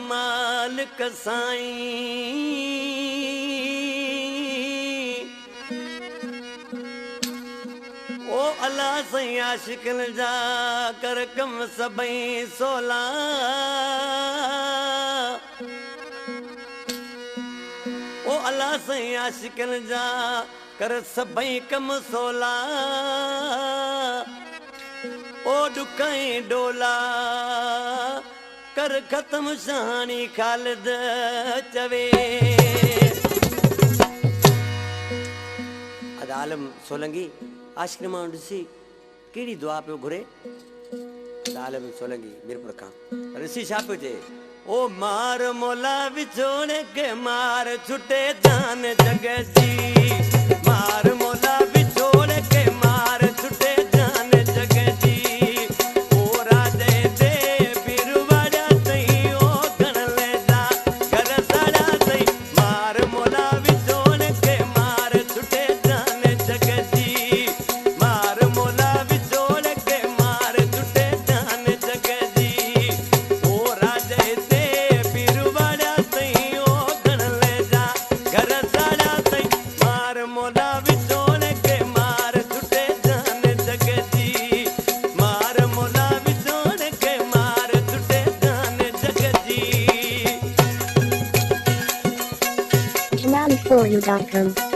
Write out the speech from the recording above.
मालिक साईं ओ अल्लाह साईं आशिकन जा कर कम सबई सोला ओ अल्लाह साईं आशिकन जा कर सबई कम सोला ओ डुकाई डोला कर खत्म शानी खालिद चवे अद आलम सोलंगी आशिक मां ॾिसी कहिड़ी दुआ पियो घुरे अद आलम सोलंगी मीरपुर खां ॾिसी छा पियो चए ओ मार मोला विछोड़े के मार छुटे जान जग जी मार मोला विछोड़े के मार छुटे जान जग जी ओ राजे दे बिरवाड़ा सही ओ गण ले जा घर साड़ा सही मार मोला विछोड़े के मार छुटे जान जग जी मार मोला विछोड़े के मार छुटे जान जग जी ओ राजे दे बिरवाड़ा सही ओ गण ले जा घर साड़ा सही मार मोला विछोड़े के मार छुटे जान जग जी मार मोला विछोड़े के मार छुटे जान जग जी JamaliForYou.com